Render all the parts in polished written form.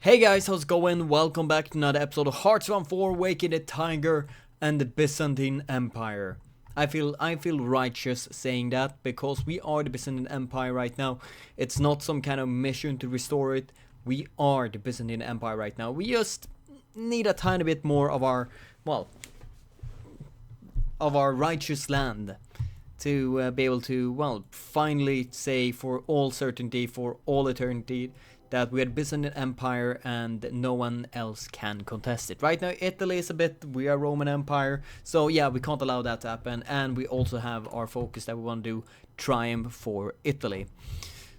Hey guys, how's it going? Welcome back to another episode of Hearts of 4 Waking the Tiger and the Byzantine Empire. I feel righteous saying that because we are the Byzantine Empire right now. It's not some kind of mission to restore it. We are the Byzantine Empire right now. We just need a tiny bit more of our, righteous land to be able to, finally say for all certainty, for all eternity, that we are the Byzantine Empire and no one else can contest it. Right now, Italy is we are Roman Empire, so yeah, we can't allow that to happen, and we also have our focus that we want to do triumph for Italy.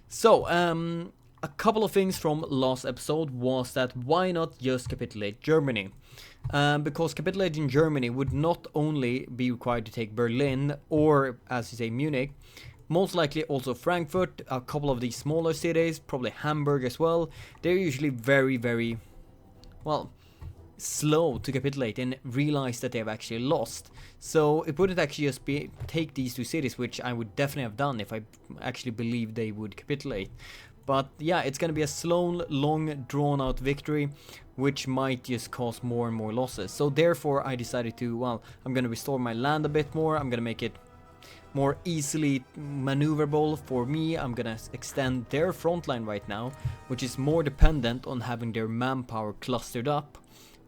So, a couple of things from last episode was that why not just capitulate Germany? Because capitulating Germany would not only be required to take Berlin, or as you say, Munich, most likely also Frankfurt, a couple of these smaller cities, probably Hamburg as well. They're usually very, slow to capitulate and realize that they've actually lost. So it wouldn't actually just be take these two cities, which I would definitely have done if I actually believed they would capitulate. But yeah, it's gonna be a slow, long, drawn-out victory, which might just cause more and more losses. So therefore, I decided to, I'm gonna restore my land a bit more. I'm gonna make it more easily maneuverable for me. I'm gonna extend their front line right now, which is more dependent on having their manpower clustered up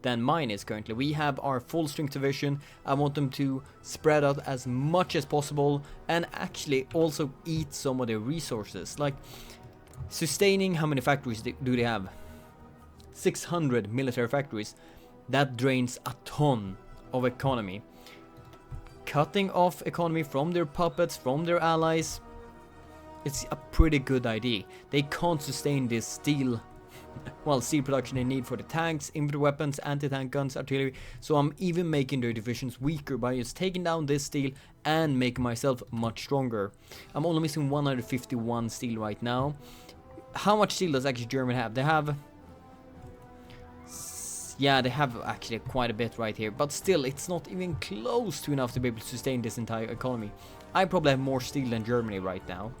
than mine is currently. We have our full strength division. I want them to spread out as much as possible and actually also eat some of their resources. Like sustaining, how many factories do they have? 600 military factories. That drains a ton of economy. Cutting off economy from their puppets, from their allies, it's a pretty good idea. They can't sustain this steel production they need for the tanks, infantry weapons, anti-tank guns, artillery. So I'm even making their divisions weaker by just taking down this steel and making myself much stronger. I'm only missing 151 steel right now. How much steel does actually Germany have? They have... Yeah, they have actually quite a bit right here, but still, it's not even close to enough to be able to sustain this entire economy. I probably have more steel than Germany right now.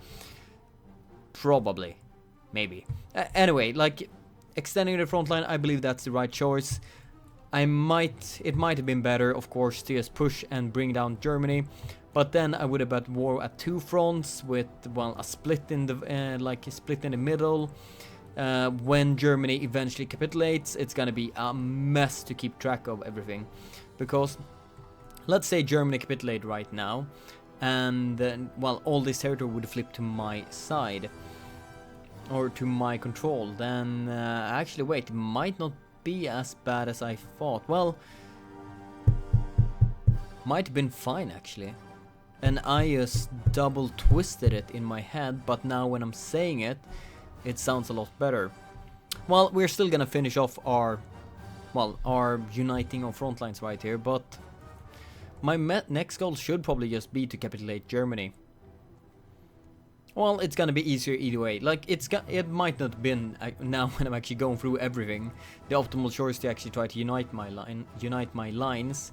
Probably. Maybe. Anyway, like, extending the front line, I believe that's the right choice. It might have been better, of course, to just push and bring down Germany, but then I would have had war at two fronts with, a split in the middle. When Germany eventually capitulates, it's gonna be a mess to keep track of everything, because let's say Germany capitulate right now, and all this territory would flip to my side or to my control. Then actually, wait, it might not be as bad as I thought. Well, might have been fine actually, and I just double twisted it in my head. But now when I'm saying it, it sounds a lot better. Well, we're still gonna finish off our uniting of front lines right here, but my next goal should probably just be to capitulate Germany. Well, it's gonna be easier either way. Like, it might not have been now when I'm actually going through everything the optimal choice to actually try to unite my lines,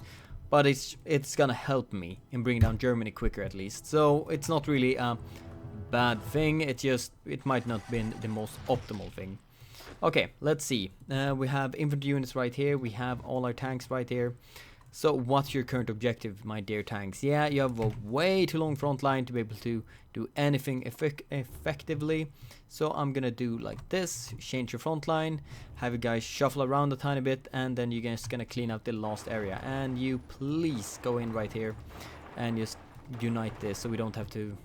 but it's gonna help me in bringing down Germany quicker at least. So it's not really a bad thing. It might not have been the most optimal thing. Okay, let's see. We have infantry units right here. We have all our tanks right here. So what's your current objective, my dear tanks? Yeah, you have a way too long front line to be able to do anything effectively. So I'm gonna do like this, change your front line, have you guys shuffle around a tiny bit, and then you're just gonna clean up the last area. And you please go in right here and just unite this so we don't have to,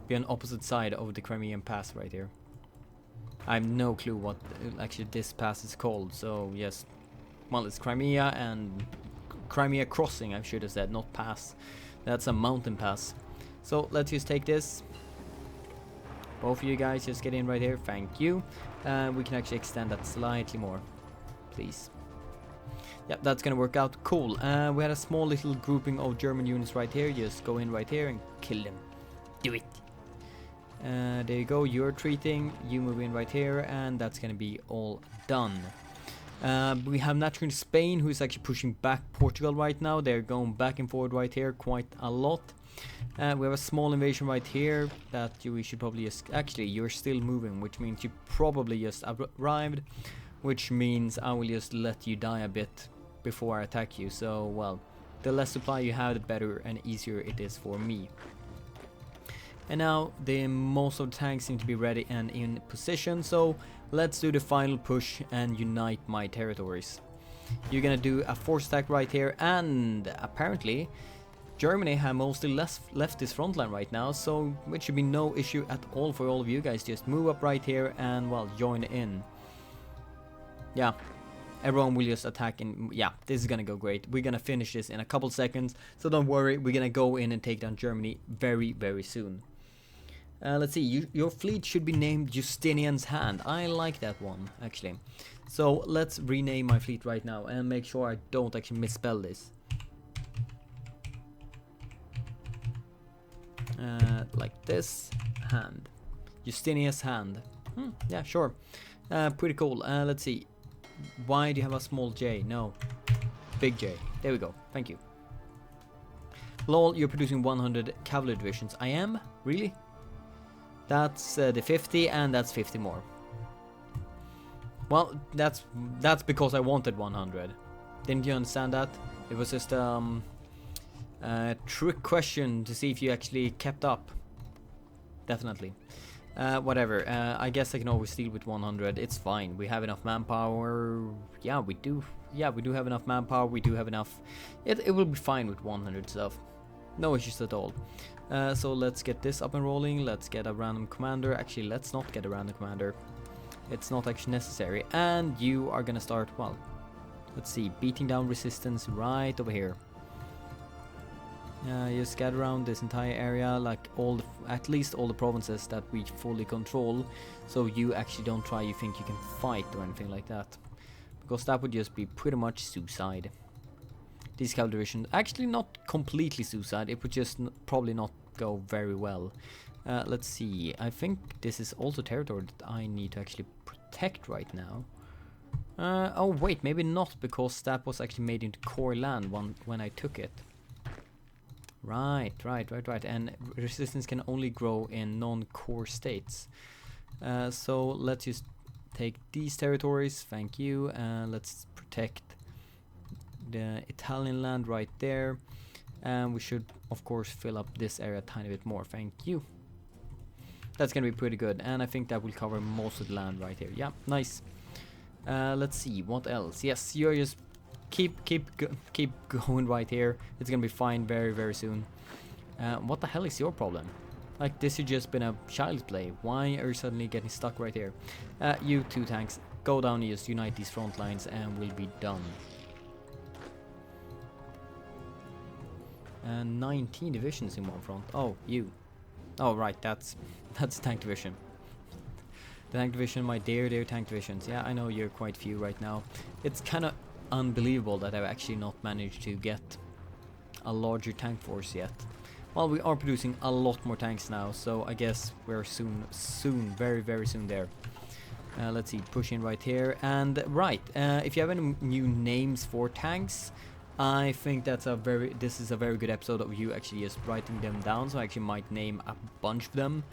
be on opposite side of the Crimean Pass right here. I have no clue what actually this pass is called, so yes. Well, it's Crimea and Crimea Crossing, I should have said, not pass. That's a mountain pass. So let's just take this. Both of you guys just get in right here, thank you. We can actually extend that slightly more, please. Yep, that's gonna work out, cool. We had a small little grouping of German units right here. Just go in right here and kill them. Do it. There you go, you're retreating, you move in right here, and that's gonna be all done. We have naturally Spain, who is actually pushing back Portugal right now. They're going back and forward right here quite a lot. We have a small invasion right here that we should probably just... Actually, you're still moving, which means you probably just arrived. which means I will just let you die a bit before I attack you. So, well, the less supply you have, the better and easier it is for me. And now most of the tanks seem to be ready and in position, so let's do the final push and unite my territories. You're gonna do a force attack right here, and apparently Germany have mostly left this front line right now, so it should be no issue at all for all of you guys. Just move up right here and, well, join in. Yeah, everyone will just attack, and yeah, this is gonna go great. We're gonna finish this in a couple seconds, so don't worry, we're gonna go in and take down Germany very, very soon. Let's see, your fleet should be named Justinian's Hand. I like that one, actually. So let's rename my fleet right now and make sure I don't actually misspell this. Like this, hand. Justinian's Hand. Yeah, sure. Pretty cool. Let's see. Why do you have a small J? No. Big J. There we go. Thank you. Lol, you're producing 100 cavalry divisions. I am? Really? That's the 50, and that's 50 more. Well, that's because I wanted 100. Didn't you understand that? It was just a trick question to see if you actually kept up. Definitely. Whatever. I guess I can always deal with 100. It's fine. We have enough manpower. Yeah, we do. Yeah, we do have enough manpower. We do have enough. It will be fine with 100 stuff. No issues at all. So let's get this up and rolling. Let's get a random commander. Actually, let's not get a random commander. It's not actually necessary. And you are gonna start, well, let's see, beating down resistance right over here. You scatter around this entire area, like at least all the provinces that we fully control, so you actually don't try, you think you can fight or anything like that, because that would just be pretty much suicide. These cavalry divisions, actually not completely suicide, it would just probably not go very well. Let's see, I think this is also territory that I need to actually protect right now. Oh wait, maybe not, because that was actually made into core land when I took it. Right. And resistance can only grow in non-core states. So let's just take these territories, thank you, and let's protect the Italian land right there. And we should, of course, fill up this area a tiny bit more, thank you. That's gonna be pretty good, and I think that will cover most of the land right here. Yeah, nice. Let's see, what else? Yes, you're just keep going right here. It's gonna be fine very, very soon. What the hell is your problem? Like, this has just been a child's play. Why are you suddenly getting stuck right here? You two tanks, go down and just unite these front lines and we'll be done. 19 divisions in one front. Oh, you. Oh, right, that's tank division. The tank division, my dear tank divisions. Yeah, I know you're quite few right now. It's kind of unbelievable that I've actually not managed to get a larger tank force yet. Well, we are producing a lot more tanks now, so I guess we're soon, very, very soon there. Let's see, push in right here. And right, if you have any new names for tanks, I think this is a very good episode of you actually just writing them down, so I actually might name a bunch of them.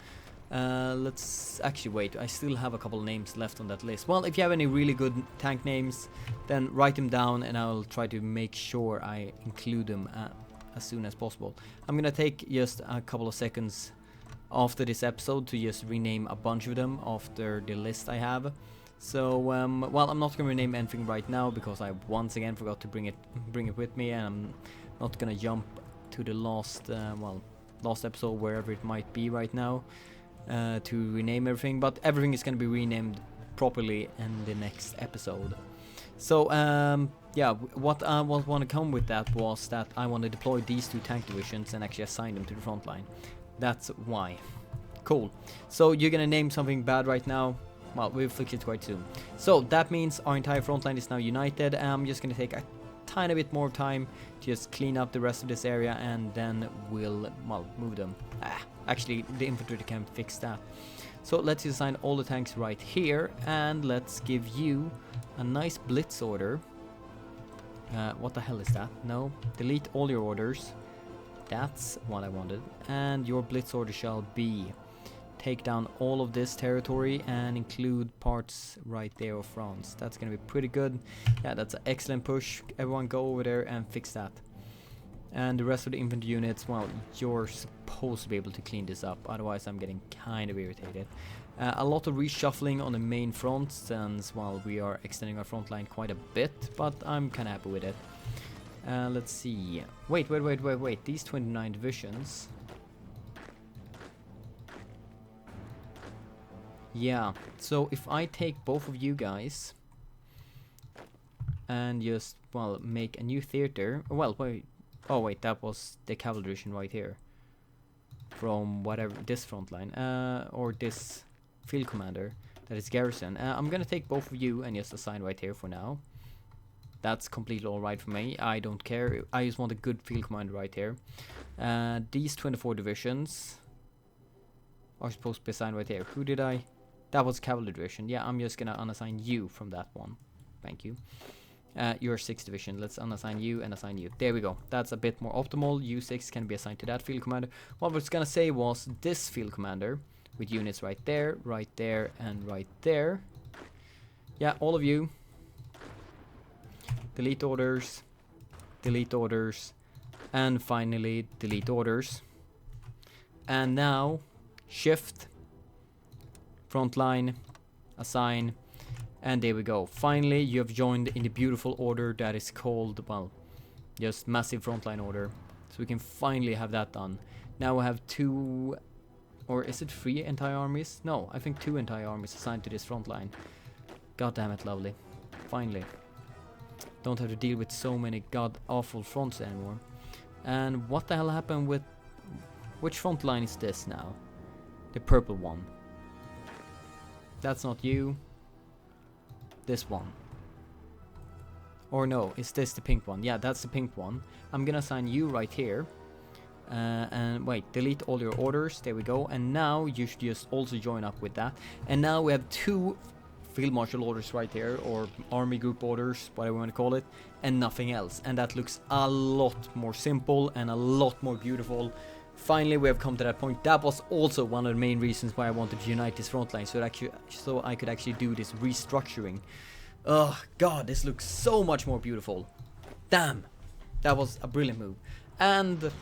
Let's actually wait, I still have a couple of names left on that list. Well, if you have any really good tank names, then write them down and I'll try to make sure I include them as soon as possible. I'm gonna take just a couple of seconds after this episode to just rename a bunch of them after the list I have. So, well, I'm not gonna rename anything right now because I once again forgot to bring it with me, and I'm not gonna jump to the last episode, wherever it might be right now, to rename everything. But everything is gonna be renamed properly in the next episode. So, yeah, what I want to come with that was that I want to deploy these two tank divisions and actually assign them to the front line. That's why. Cool. So you're gonna name something bad right now. Well, we'll fix it quite soon. So that means our entire front line is now united. I'm just gonna take a tiny bit more time to just clean up the rest of this area, and then we'll, well, move them. Actually, the infantry can fix that. So let's assign all the tanks right here, and let's give you a nice blitz order. What the hell is that? No, delete all your orders. That's what I wanted. And your blitz order shall be take down all of this territory and include parts right there of France. That's gonna be pretty good. Yeah, that's an excellent push. Everyone go over there and fix that. And the rest of the infantry units, well, you're supposed to be able to clean this up. Otherwise, I'm getting kind of irritated. A lot of reshuffling on the main front, since, well, we are extending our front line quite a bit, but I'm kind of happy with it. Let's see. Wait. These 29 divisions. Yeah, so if I take both of you guys and just, well, make a new theater. Well, wait. Oh, wait, that was the cavalry division right here. From whatever, this front line. Or this field commander. That is garrison. I'm gonna take both of you and just assign right here for now. That's completely alright for me. I don't care. I just want a good field commander right here. These 24 divisions are supposed to be assigned right here. Who did I? That was cavalry division. Yeah, I'm just gonna unassign you from that one. Thank you. Your 6th division. Let's unassign you and assign you. There we go. That's a bit more optimal. U6 can be assigned to that field commander. What I was gonna say was this field commander with units right there, and right there. Yeah, all of you. Delete orders. Delete orders. And finally, delete orders. And now, shift. Frontline. Assign. And there we go. Finally, you have joined in the beautiful order that is called, well, just massive frontline order. So we can finally have that done. Now we have 2, or is it 3 entire armies? No, I think 2 entire armies assigned to this front line. God damn it, lovely. Finally. Don't have to deal with so many god awful fronts anymore. And what the hell happened with... Which front line is this now? The purple one. That's not you. This one. Or no, is this the pink one? Yeah, that's the pink one. I'm gonna assign you right here. And wait, delete all your orders. There we go. And now you should just also join up with that. And now we have 2 field marshal orders right here, or army group orders, whatever you want to call it, and nothing else. And that looks a lot more simple and a lot more beautiful. Finally, we have come to that point. That was also one of the main reasons why I wanted to unite this front line, so I could actually do this restructuring. Oh god, this looks so much more beautiful. Damn, that was a brilliant move. And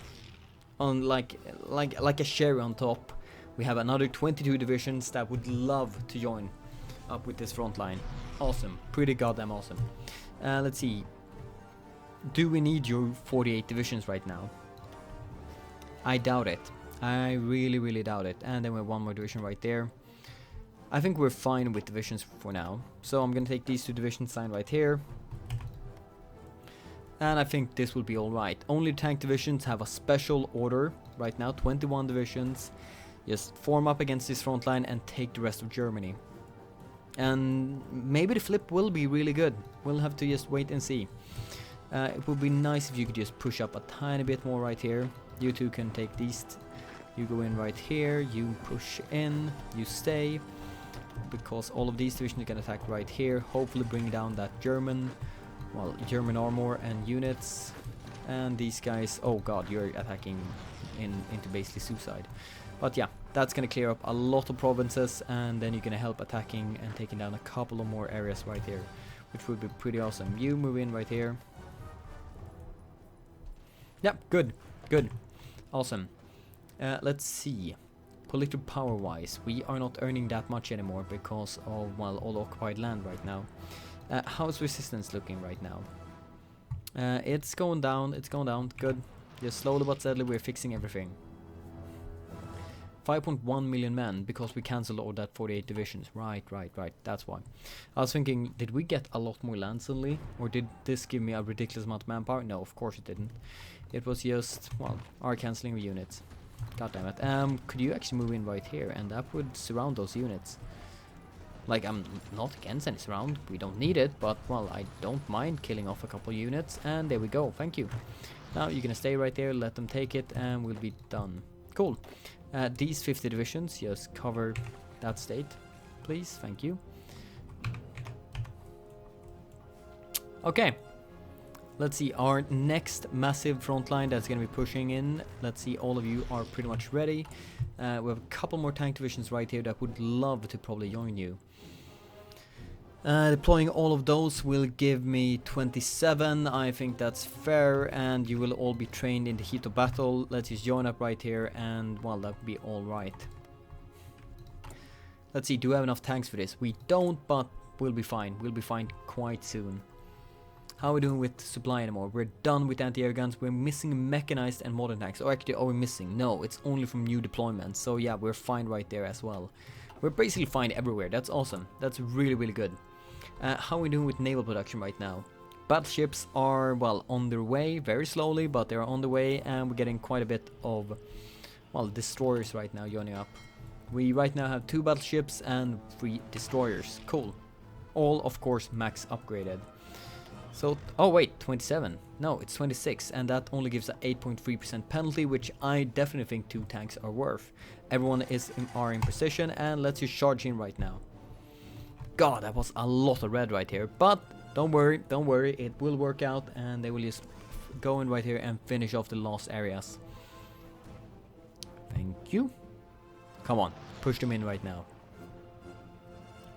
on like a cherry on top, we have another 22 divisions that would love to join up with this front line. Awesome, pretty goddamn awesome. Let's see. Do we need your 48 divisions right now? I doubt it. I really doubt it. And then we have 1 more division right there. I think we're fine with divisions for now. So I'm gonna take these 2 divisions signed right here. And I think this will be alright. Only tank divisions have a special order right now. 21 divisions. Just form up against this front line and take the rest of Germany. And maybe the flip will be really good. We'll have to just wait and see. It would be nice if you could just push up a tiny bit more right here. You 2 can take these. You go in right here. You push in. You stay. Because all of these divisions can attack right here. Hopefully bring down that German armor and units. And these guys, oh god, you're attacking into basically suicide. But yeah, that's gonna clear up a lot of provinces, and then you're gonna help attacking and taking down a couple of more areas right here, which would be pretty awesome. You move in right here. Yep, good. Awesome. Let's see. Political power wise, we are not earning that much anymore because of, well, all occupied land right now. How's resistance looking right now? It's going down, good. Just slowly but steadily we're fixing everything. 5.1 million men because we cancelled all that 48 divisions. Right, that's why. I was thinking, did we get a lot more land suddenly? Or did this give me a ridiculous amount of manpower? No, of course it didn't. It was just, well, our cancelling of units. God damn it. Could you actually move in right here? And that would surround those units. Like, I'm not against any surround. We don't need it, but, well, I don't mind killing off a couple units. And there we go. Thank you. Now you're gonna stay right there, let them take it, and we'll be done. Cool. These 50 divisions, just cover that state, please. Thank you. Okay. Let's see, our next massive front line that's going to be pushing in. Let's see, all of you are pretty much ready. We have a couple more tank divisions right here that would love to probably join you. Deploying all of those will give me 27. I think that's fair, and you will all be trained in the heat of battle. Let's just join up right here, and well, that would be alright. Let's see, do we have enough tanks for this? We don't, but we'll be fine. We'll be fine quite soon. How are we doing with supply anymore? We're done with anti-air guns. We're missing mechanized and modern tanks. Oh, actually, are we missing? No, it's only from new deployments. So yeah, we're fine right there as well. We're basically fine everywhere. That's awesome. That's really, really good. How are we doing with naval production right now? Battleships are, well, on their way. Very slowly, but they're on the way. And we're getting quite a bit of, well, destroyers right now joining up. We right now have 2 battleships and 3 destroyers. Cool. All, of course, max upgraded. So, oh wait, 27. No, it's 26, and that only gives an 8.3% penalty, which I definitely think 2 tanks are worth. Everyone are in position, and let's just charge in right now. God, that was a lot of red right here, but don't worry, it will work out, and they will just go in right here and finish off the last areas. Thank you. Come on, push them in right now.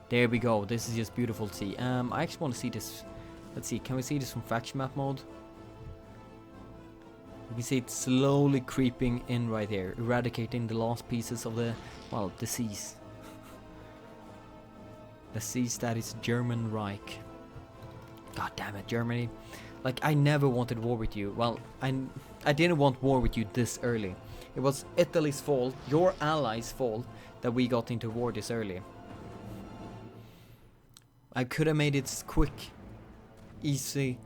There we go. This is just beautiful to see. I actually want to see this. Let's see, can we see this from faction map mode? You can see it slowly creeping in right here, eradicating the last pieces of the, well, the seas. The seas that is German Reich. God damn it, Germany. Like, I never wanted war with you. Well, I didn't want war with you this early. It was Italy's fault, your allies' fault, that we got into war this early. I could have made it quick, easy,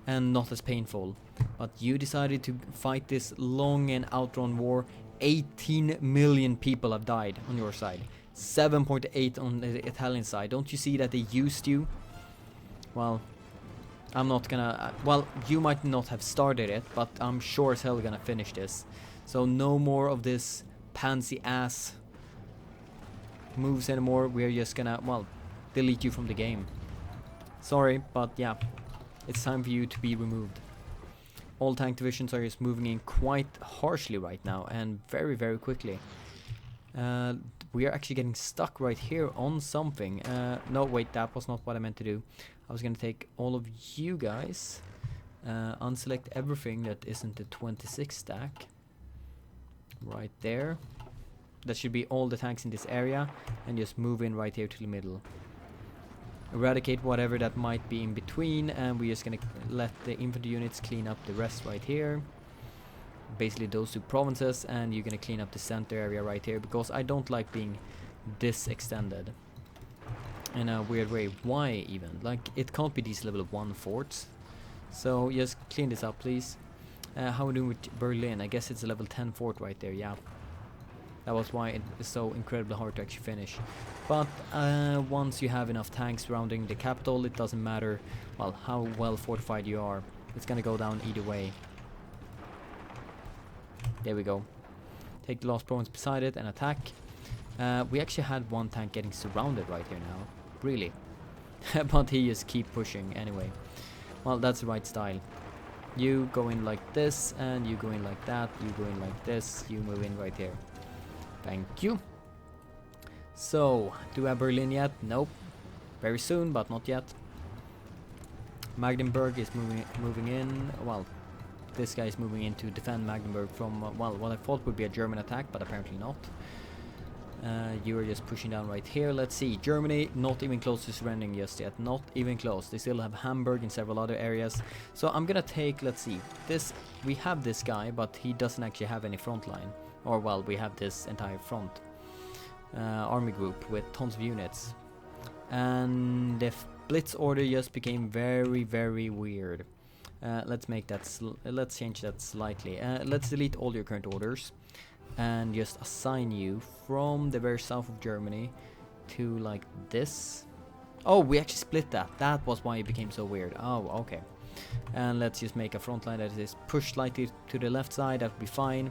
and not as painful, but you decided to fight this long and outrun war. 18 million people have died on your side, 7.8 on the Italian side. Don't you see that they used you? Well, I'm not gonna, well, you might not have started it, but I'm sure as hell gonna finish this. So no more of this pansy ass moves anymore. We're just gonna, well, delete you from the game. Sorry, but yeah, it's time for you to be removed. All tank divisions are just moving in quite harshly right now, and very, very quickly. We are actually getting stuck right here on something. No, wait, that was not what I meant to do. I was gonna take all of you guys, unselect everything that isn't the 26 stack. Right there. That should be all the tanks in this area, and just move in right here to the middle. Eradicate whatever that might be in between, and we're just gonna let the infantry units clean up the rest right here. Basically those 2 provinces, and you're gonna clean up the center area right here, because I don't like being this extended in a weird way. Why even? Like, it can't be these level 1 forts. So just clean this up, please. How are we doing with Berlin? I guess it's a level 10 fort right there, yeah. That was why it is so incredibly hard to actually finish. But once you have enough tanks surrounding the capital, it doesn't matter, well, how well fortified you are. It's gonna go down either way. There we go. Take the last province beside it and attack. We actually had 1 tank getting surrounded right here now. Really. But he just keep pushing anyway. Well, that's the right style. You go in like this, and you go in like that. You go in like this. You move in right here. Thank you. So, do we have Berlin yet? Nope. Very soon, but not yet. Magdeburg is moving in. Well, this guy is moving in to defend Magdeburg from, well, what I thought would be a German attack, but apparently not. You are just pushing down right here. Let's see. Germany, not even close to surrendering just yet. Not even close. They still have Hamburg and several other areas. So I'm gonna take, let's see. This, we have this guy, but he doesn't actually have any front line. Or, well, we have this entire front army group with tons of units. And the blitz order just became very, very weird. Let's make that, let's change that slightly. Let's delete all your current orders and just assign you from the very south of Germany to like this. Oh, we actually split that. That was why it became so weird. Oh, okay. And let's just make a front line that is pushed slightly to the left side. That would be fine.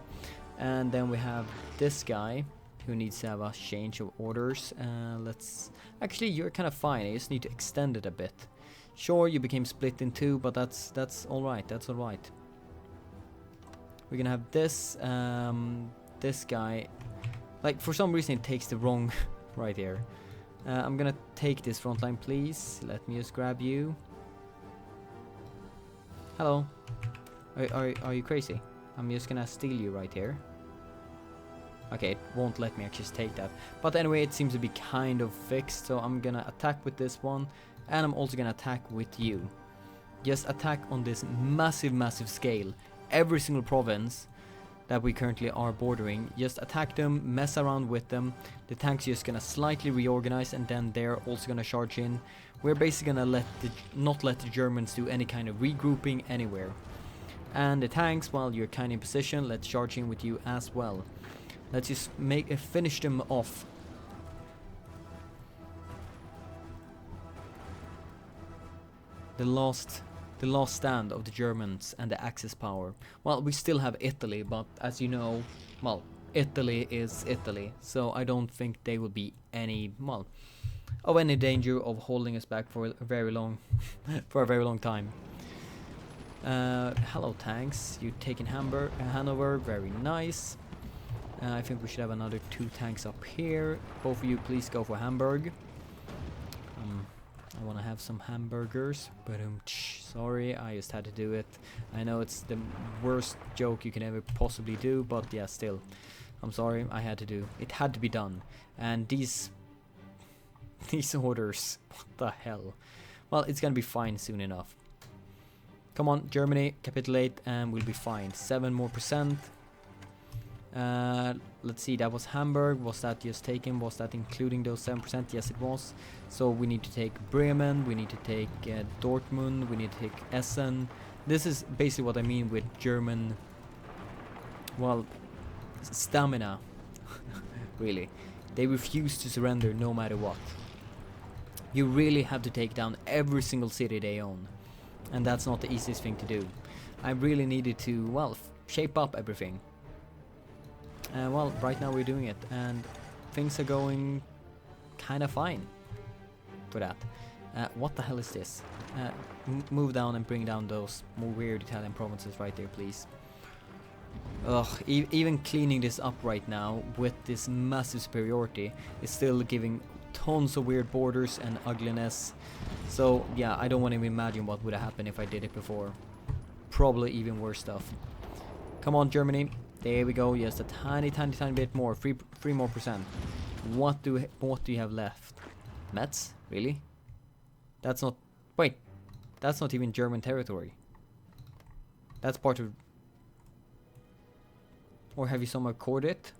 And then we have this guy who needs to have a change of orders. Let's, actually, you're kind of fine. I just need to extend it a bit. Sure, you became split in two, but that's all right. That's all right. We're gonna have this this guy. Like for some reason it takes the wrong right here. I'm gonna take this front line, please. Let me just grab you. Hello. Are you crazy? I'm just gonna steal you right here. Okay, it won't let me actually take that. But anyway, it seems to be kind of fixed, so I'm gonna attack with this one, and I'm also gonna attack with you. Just attack on this massive scale. Every single province that we currently are bordering, just attack them, mess around with them. The tank's just gonna slightly reorganize, and then they're also gonna charge in. We're basically gonna not let the Germans do any kind of regrouping anywhere. And the tanks, while you're kind of in position, let's charge in with you as well. Let's just finish them off. The last stand of the Germans and the Axis power. Well, we still have Italy, but as you know, well, Italy is Italy, so I don't think they will be any, well, of any danger of holding us back for a very long, for a very long time. Hello tanks, you taking Hanover, very nice. I think we should have another 2 tanks up here. Both of you please go for Hamburg. I want to have some hamburgers, but sorry, I just had to do it. I know it's the worst joke you can ever possibly do, but yeah, still, I'm sorry, I had to do. It had to be done. And these orders, what the hell? Well, it's gonna be fine soon enough. Come on, Germany, capitulate, and we'll be fine. 7% more. Let's see, that was Hamburg. Was that just taken? Was that including those 7%? Yes, it was. So we need to take Bremen, we need to take Dortmund, we need to take Essen. This is basically what I mean with German, well, stamina. Really. They refuse to surrender no matter what. You really have to take down every single city they own. And that's not the easiest thing to do. I really needed to, well, shape up everything. Well, right now we're doing it, and things are going kind of fine for that. What the hell is this? Move down and bring down those more weird Italian provinces right there, please. Ugh, even cleaning this up right now with this massive superiority is still giving tons of weird borders and ugliness. So yeah, I don't want to imagine what would have happened if I did it before. Probably even worse stuff. Come on, Germany. There we go. Just a tiny bit more. 3 more percent. What do you have left? Metz? Really? That's not. Wait, that's not even German territory. That's part of. Or have you somehow cored it?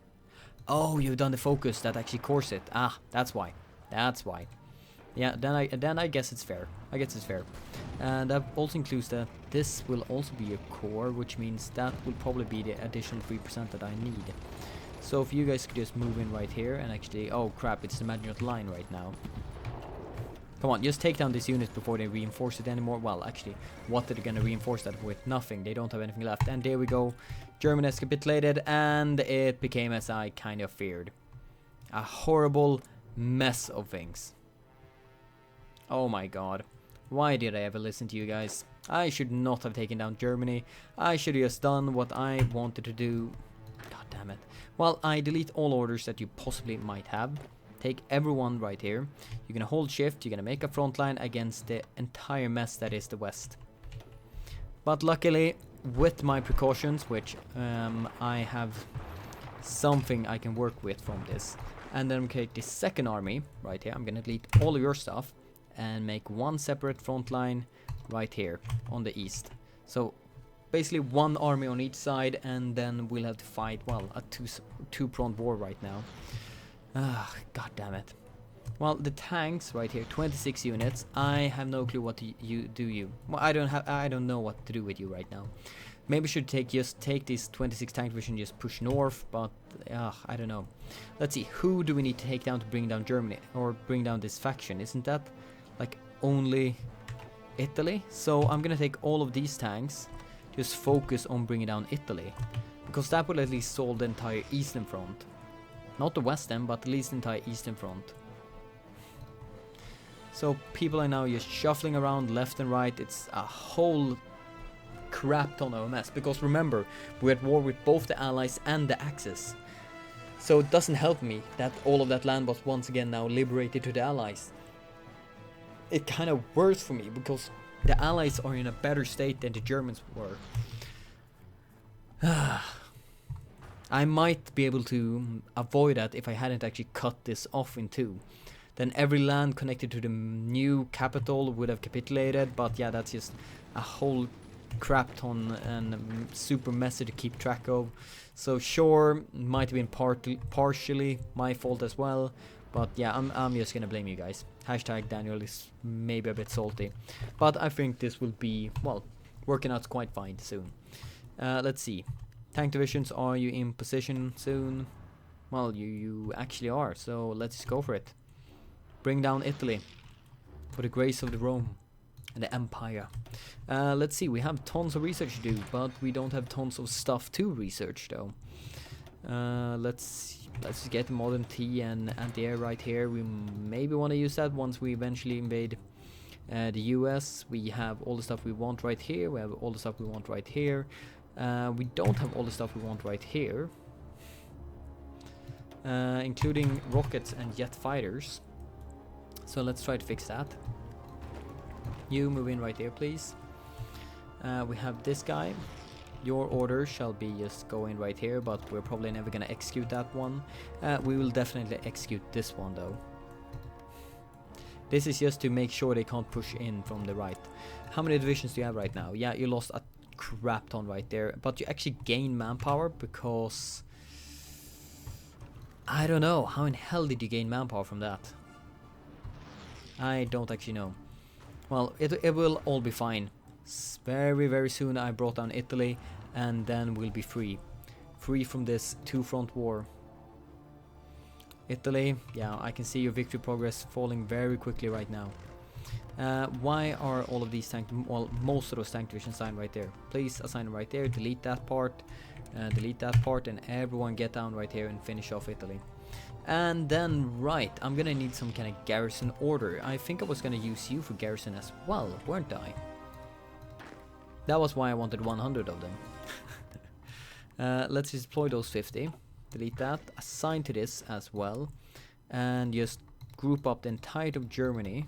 Oh, you've done the focus that actually cores it. Ah, that's why. That's why. Yeah, then I guess it's fair. I guess it's fair. And that also includes that this will also be a core, which means that will probably be the additional 3% that I need. So if you guys could just move in right here and actually, oh crap, it's the Maginot Line right now. Come on, just take down this unit before they reinforce it anymore. Well, actually, what are they gonna reinforce that with? Nothing. They don't have anything left. And there we go. Germany has capitulated, and it became as I kind of feared. A horrible mess of things. Oh my god. Why did I ever listen to you guys? I should not have taken down Germany. I should have just done what I wanted to do. God damn it. Well, I delete all orders that you possibly might have. Take everyone right here. You're gonna hold shift. You're gonna make a front line against the entire mess that is the West. But luckily, with my precautions, which I have something I can work with from this. And then I'm gonna take the second army right here. I'm gonna delete all of your stuff and make one separate front line right here on the east. So basically one army on each side, and then we'll have to fight, well, a two-pronged war right now. Ah, god damn it. Well, the tanks right here, 26 units. I have no clue what you do. Well, I don't know what to do with you right now. Maybe should just take this 26 tank division and just push north, but I don't know. Let's see, who do we need to take down to bring down Germany or bring down this faction? Isn't that like only Italy? So I'm gonna take all of these tanks, just focus on bringing down Italy, because that will at least solve the entire eastern front. Not the western, but at least the entire eastern front. So people are now just shuffling around left and right. It's a whole crap ton of a mess. Because remember, we're at war with both the Allies and the Axis. So it doesn't help me that all of that land was once again now liberated to the Allies. It kind of works for me because the Allies are in a better state than the Germans were. I might be able to avoid that if I hadn't actually cut this off in two. Then every land connected to the new capital would have capitulated, but yeah, that's just a whole crap ton and super messy to keep track of. So sure, might have been partially my fault as well, but yeah, I'm just gonna blame you guys. Hashtag Daniel is maybe a bit salty, but I think this will be, well, working out quite fine soon. Let's see. Tank divisions, are you in position soon? Well, you actually are, so let's go for it. Bring down Italy for the grace of the Rome and the Empire. Let's see, we have tons of research to do, but we don't have tons of stuff to research though. Let's get modern T and anti-air right here. We maybe want to use that once we eventually invade the US. We have all the stuff we want right here. We have all the stuff we want right here. We don't have all the stuff we want right here, including rockets and jet fighters. So let's try to fix that. You move in right there, please. We have this guy. Your order shall be just go in right here, but we're probably never gonna execute that one. We will definitely execute this one though. This is just to make sure they can't push in from the right. How many divisions do you have right now? Yeah, you lost a crap ton right there, but you actually gain manpower because I don't know, how in hell did you gain manpower from that? I don't actually know. Well, it will all be fine. Very soon I brought down Italy, and then we'll be free from this two-front war. Italy, yeah, I can see your victory progress falling very quickly right now. Why are all of these tank, well, most of those tank divisions assigned right there? Please assign them right there, delete that part, and everyone get down right here and finish off Italy. And then, right, I'm gonna need some kind of garrison order. I think I was gonna use you for garrison as well, weren't I? That was why I wanted 100 of them. Let's just deploy those 50. Delete that, assign to this as well, and just group up the entirety of Germany,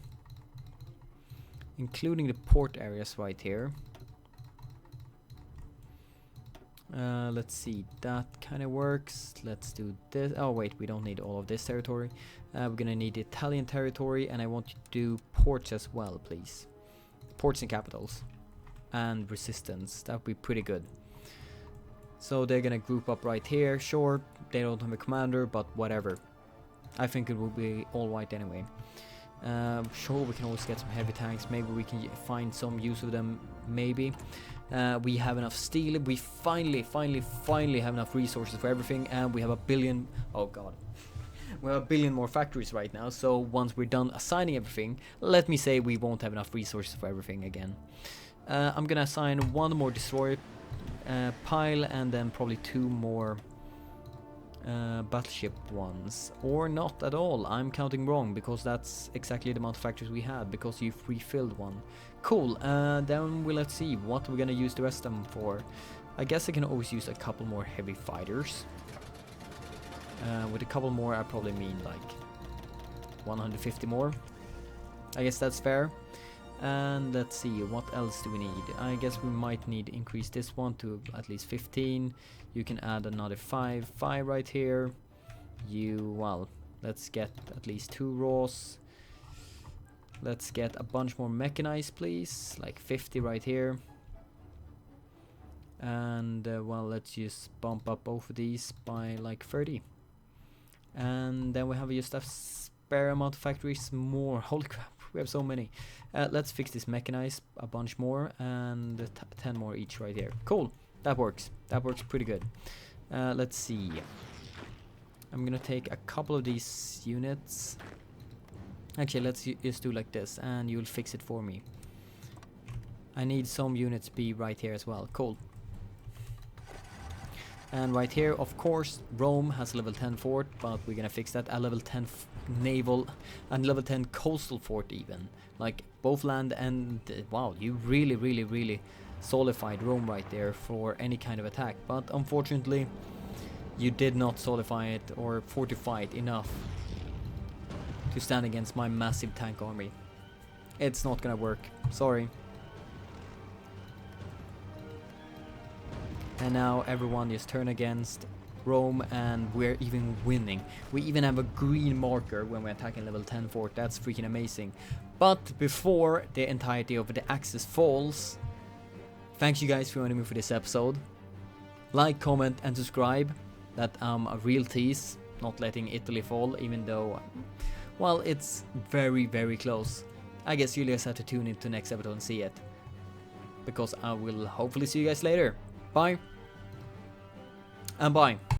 including the port areas right here. Let's see, that kind of works. Let's do this. Oh wait, we don't need all of this territory. We're gonna need the Italian territory, and I want you to do ports as well, please. Ports and capitals and resistance, that would be pretty good. So they're gonna group up right here. Sure, they don't have a commander, but whatever, I think it will be all right anyway. Sure, we can always get some heavy tanks. Maybe we can find some use of them. Maybe we have enough steel. We finally have enough resources for everything, and we have a billion. Oh god, we have a billion more factories right now. So once we're done assigning everything, let me say we won't have enough resources for everything again. I'm gonna assign one more destroyer pile, and then probably 2 more battleship ones, or not at all. I'm counting wrong, because that's exactly the amount of factories we had, because you've refilled one. Cool. Then let's see what we're gonna use the rest of them for. I guess I can always use a couple more heavy fighters. With a couple more I probably mean like 150 more. I guess that's fair. And let's see, what else do we need? I guess we might need to increase this one to at least 15. You can add another 5 right here. Well, let's get at least 2 raws. Let's get a bunch more mechanized, please, like 50 right here. And well, let's just bump up both of these by like 30. And then we have just a spare amount of factories more. Holy crap, we have so many. Let's fix this mechanized a bunch more, and 10 more each right here. Cool, that works pretty good. Let's see, I'm gonna take a couple of these units. Actually, let's just do like this, and you'll fix it for me. I need some units be right here as well. Cool. And right here, of course, Rome has a level 10 fort, but we're gonna fix that. A level 10 naval and level 10 coastal fort even. Like both land and wow, you really solidified Rome right there for any kind of attack. But unfortunately, you did not solidify it or fortify it enough to stand against my massive tank army. It's not gonna work. Sorry. And now everyone just turn against Rome, and we're even winning. We even have a green marker when we're attacking level 10 fort. That's freaking amazing. But before the entirety of the Axis falls, thanks you guys for joining me for this episode. Like, comment and subscribe. That I'm a real tease, not letting Italy fall, even though, well, it's very close. I guess you guys have to tune into the next episode and see it. Because I will hopefully see you guys later. Bye. And bye.